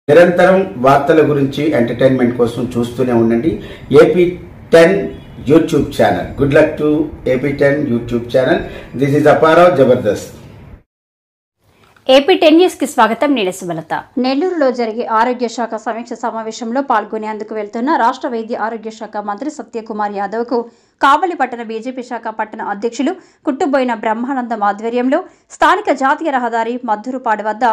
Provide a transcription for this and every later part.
నిరంతరం వార్తల గురించి ఎంటర్టైన్మెంట్ కోసం చూస్తూనే ఉండండి AP10 YouTube channel. Good luck to AP10 YouTube channel. This is Apparao Jabardasth. AP10 news కి స్వాగతం. నేను సుమలత. నెల్లూరులో జరిగే ఆరోగ్య శాఖ సమీక్ష సమావేశంలో పాల్గొనేందుకు వెళ్తున్న రాష్ట్ర వైద్య ఆరోగ్య శాఖ మంత్రి సత్యకుమార్ యాదవ్ కు కావలి పట్టణ బీజేపీ శాఖ పట్టణ అధ్యక్షులు కుట్టుబోయిన బ్రహ్మానందం ఆధ్వర్యంలో స్థానిక జాతీయ రహదారి మద్దూరుపాడు వద్ద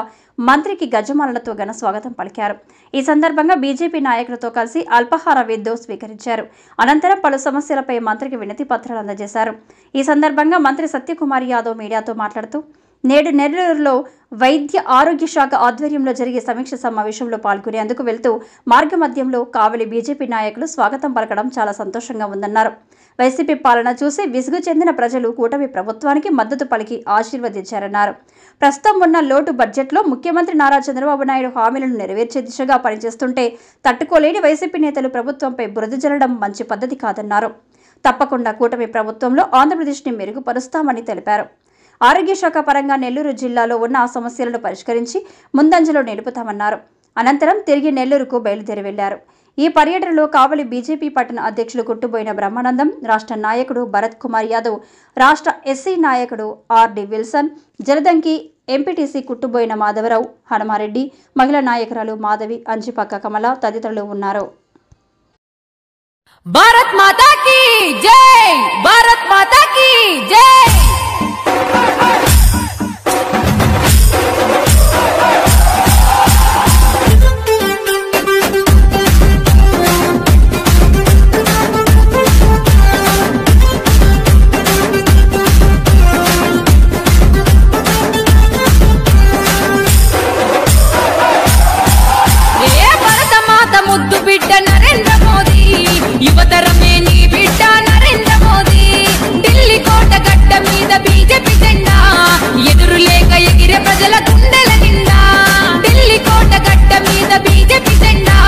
మంత్రికి గజమాలలతో ఘన స్వాగతం పలికారు. ఈ సందర్భంగా బీజేపీ నాయకులతో కలిసి అల్పాహార విందు స్వీకరించారు. అనంతరం పలు సమస్యలపై మంత్రికి వినతి పత్రాలు అందజేశారు. ఈ సందర్భంగా మంత్రి సత్యకుమార్ యాదవ్ మీడియాతో మాట్లాడుతూ నేడు నెల్లూరులో వైద్య ఆరోగ్య శాఖ ఆధ్వర్యంలో జరిగే సమీక్ష సమావేశంలో పాల్గొనేందుకు వెళ్తూ మార్గమధ్యంలో కావలి బీజేపీ నాయకులు స్వాగతం పలకడం చాలా సంతోషంగా ఉందన్నారు. వైసీపీ పాలన చూసి విసుగు చెందిన ప్రజలు కూటమి ప్రభుత్వానికి మద్దతు పలికి ఆశీర్వదించారన్నారు. ప్రస్తుతం ఉన్న లోటు బడ్జెట్లో ముఖ్యమంత్రి నారా చంద్రబాబు నాయుడు హామీలను నెరవేర్చే దిశగా పనిచేస్తుంటే తట్టుకోలేని వైసీపీ నేతలు ప్రభుత్వంపై బురద జల్లడం మంచి పద్ధతి కాదన్నారు. తప్పకుండా కూటమి ప్రభుత్వంలో ఆంధ్రప్రదేశ్ని మెరుగుపరుస్తామని తెలిపారు. ఆరోగ్య శాఖ పరంగా నెల్లూరు జిల్లాలో ఉన్న సమస్యలను పరిష్కరించి ముందంజలో నిలుపుతామన్నారు. అనంతరం తిరిగి నెల్లూరుకు బయలుదేరి వెళ్లారు. ఈ పర్యటనలో కావలి బీజేపీ పట్టణ అధ్యక్షులు కుట్టుబోయిన బ్రహ్మానందం, రాష్ట్ర నాయకుడు భరత్ కుమార్ యాదవ్, రాష్ట్ర ఎస్సీ నాయకుడు RD Wilson, Jaladanki MPTC Kuttuboina Madhavarao, Hanuma Reddy, మహిళా నాయకురాలు మాధవి, అంజిపక్క కమల తదితరులు ఉన్నారు. భారత్ మాతా కీ జై, భారత్ మాతా కీ జై. ముద్దు బిడ్డ నరేంద్ర మోదీ, యువతరమే నీ బిడ్డ నరేంద్ర మోదీ. ఢిల్లీ కోట గడ్డ మీద బీజేపీ జెండా ఎదురు లేక ఎగిరే ప్రజల గుండెల నిండా. ఢిల్లీ కోట గడ్డ మీద బీజేపీ జెండా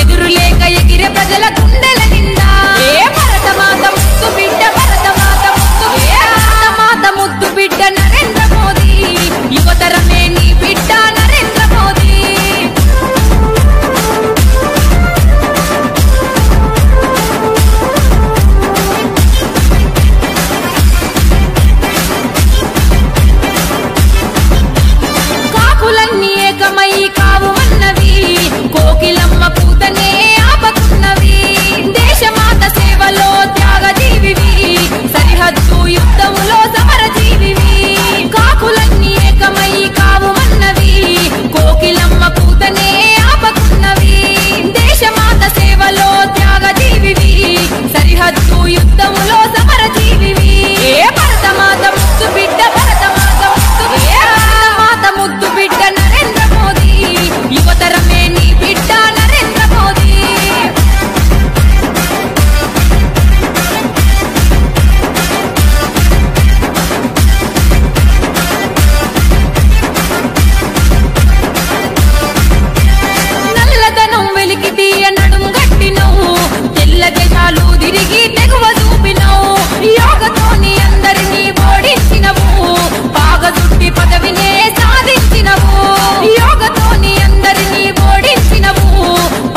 ఎదురు లేక ఎగిరే ప్రజల గుండెల నిండా. ఏ భరత మాత ముద్దు బిడ్డ, భరత మాత ముద్దు బిడ్డ, భరత మాత ముద్దు బిడ్డ నరేంద్ర మోదీ, యువతరమే నీ బిడ్డ నరేంద్ర మోదీ. కాకులన్నీ ఏకమై కావు అన్నవి, కోకిలమ్మ కూతనే ఆపకున్నవి. దేశమాత సేవలో త్యాగజీవివి, సరిహద్దు యుద్ధములో సమరజీవివి. కాకులన్నీ ఏకమై కావు అన్నవి, కోకిలమ్మ కూతనే ఆపకున్నవి. దేశమాత సేవలో త్యాగజీవివి, సరిహద్దు యుద్ధములో సమరజీవివి. ఏ భరతమాత ముద్దు బిడ్డ, భరతమాత ముద్దు బిడ్డ, భరతమాత ముద్దు బిడ్డ నరేంద్ర మోదీ, యువతరమే నీ బిడ్డ నరేంద్ర మోదీ. నల్లదనం వెలికి తీయ నడుము గట్టినవు, తెల్ల దేశాలు తిరిగి తెగువ చూపినవు. యోగతోని అందరినీ ఓడించినవు, పాగజుట్టి పదవినే సాధించినవు. యోగతోని అందరినీ ఓడించినవు,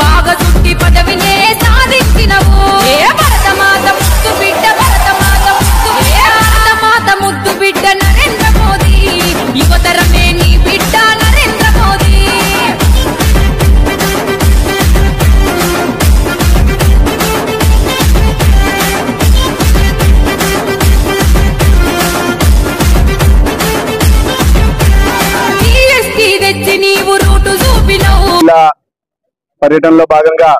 పాగజుట్టి పదవినే సాధించినవు. ఏ భరతమాత ముద్దు బిడ్డ, భరతమాత ముద్దు బిడ్డ, భరతమాత ముద్దు బిడ్డ నరేంద్ర మోదీ, యువతరమే నీ బిడ్డ నరేంద్ర మోదీ. జీఎస్టీ తెచ్చి నీవు రూటు చూపినవు. పర్యటనలో భాగంగా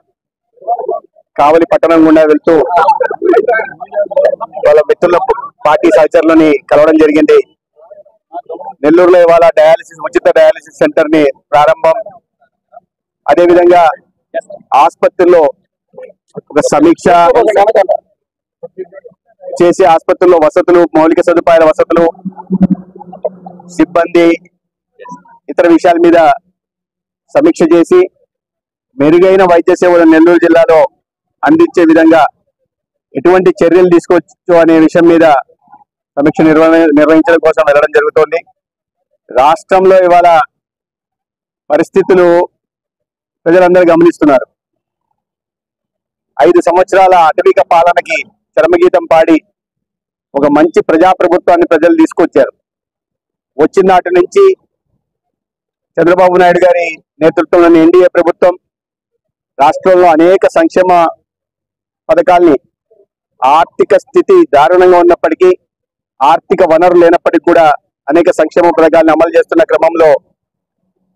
కావలి పట్టణం గుండా వెళ్తూ వాళ్ళ మిత్రుల పార్టీ సహచరులని కలవడం జరిగింది. నెల్లూరులో ఇవాళ ఉచిత డయాలసిస్ సెంటర్ ని ప్రారంభం, అదేవిధంగా ఆసుపత్రుల్లో ఒక సమీక్ష చేసి ఆసుపత్రుల్లో వసతులు, మౌలిక సదుపాయాల వసతులు, సిబ్బంది, ఇతర విషయాల మీద సమీక్ష చేసి మెరుగైన వైద్య సేవలు నెల్లూరు జిల్లాలో అందించే విధంగా ఎటువంటి చర్యలు తీసుకోవచ్చు అనే విషయం మీద సమీక్ష నిర్వహించడం కోసం వెళ్ళడం జరుగుతోంది. రాష్ట్రంలో ఇవాళ పరిస్థితులు ప్రజలందరూ గమనిస్తున్నారు. 5 సంవత్సరాల అటవిక పాలనకి చరమగీతం పాడి ఒక మంచి ప్రజాప్రభుత్వాన్ని ప్రజలు తీసుకొచ్చారు. వచ్చిన నాటి నుంచి చంద్రబాబు నాయుడు గారి నేతృత్వంలోని ఎన్డీఏ ప్రభుత్వం రాష్ట్రంలో అనేక సంక్షేమ పథకాల్ని, ఆర్థిక స్థితి దారుణంగా ఉన్నప్పటికీ, ఆర్థిక వనరులు లేనప్పటికీ కూడా అనేక సంక్షేమ పథకాలను అమలు చేస్తున్న క్రమంలో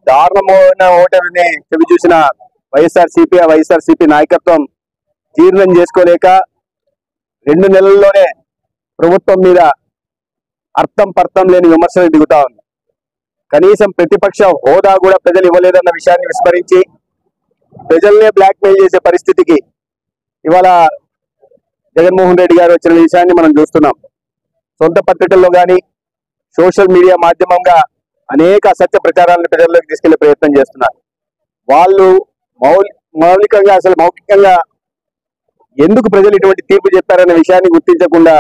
దారుణమైన ఓటమిని చెవి చూసిన వైఎస్ఆర్సీపీ నాయకత్వం జీర్ణం చేసుకోలేక 2 నెలల్లోనే ప్రభుత్వం మీద అర్థం పర్థం లేని విమర్శలు దిగుతా ఉంది. కనీసం ప్రతిపక్ష హోదా కూడా ప్రజలు ఇవ్వలేదన్న విషయాన్ని విస్మరించి ప్రజల్నే బ్లాక్మెయిల్ చేసే పరిస్థితికి ఇవాళ జగన్మోహన్ రెడ్డి గారు వచ్చిన విషయాన్ని మనం చూస్తున్నాం. సొంత పత్రికల్లో కానీ సోషల్ మీడియా మాధ్యమంగా అనేక అసత్య ప్రచారాలను ప్రజల్లోకి తీసుకెళ్లే ప్రయత్నం చేస్తున్నారు. వాళ్ళు మౌఖికంగా ఎందుకు ప్రజలు ఇటువంటి తీర్పు చెప్పారనే విషయాన్ని గుర్తించకుండా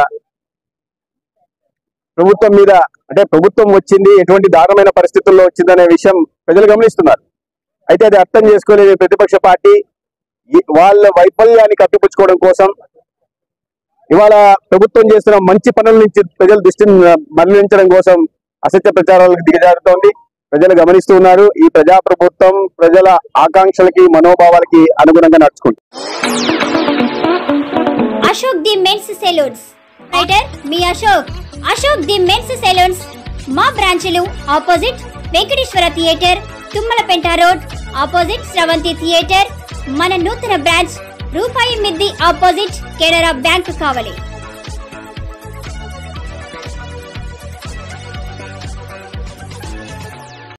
ప్రభుత్వం మీద, అంటే ప్రభుత్వం వచ్చింది ఎటువంటి దారుణమైన పరిస్థితుల్లో వచ్చిందనే విషయం ప్రజలు గమనిస్తున్నారు. అయితే అది అర్థం చేసుకోలేని ప్రతిపక్ష పార్టీ వాళ్ళ వైఫల్యాన్ని కప్పిపుచ్చుకోవడం కోసం ఇవాళ ప్రభుత్వం చేస్తున్న మంచి పనుల నుంచి ప్రజల దృష్టిని మళ్లించడం కోసం అసత్య ప్రచారాలకు దిగజారుతోంది. ప్రజలు గమనిస్తూ ఉన్నారు. ఈ ప్రజాప్రభుత్వం ప్రజల ఆకాంక్షలకి, మనోభావాలకి అనుగుణంగా నడుచుకుంటుంది. అశోక్ ది మెన్స్ సెలూన్స్ రైటర్ మీ అశోక్ ది మెన్స్ సెలూన్స్ మా బ్రాంచ్లు opposite Venkateswara theatre, Tummalapenta road, opposite Sravanthi theatre. మన నూతన బ్రాంచ్ రూపాయి మిద్ది ఆపోజిట్ కెనరా బ్యాంక్ కావలి.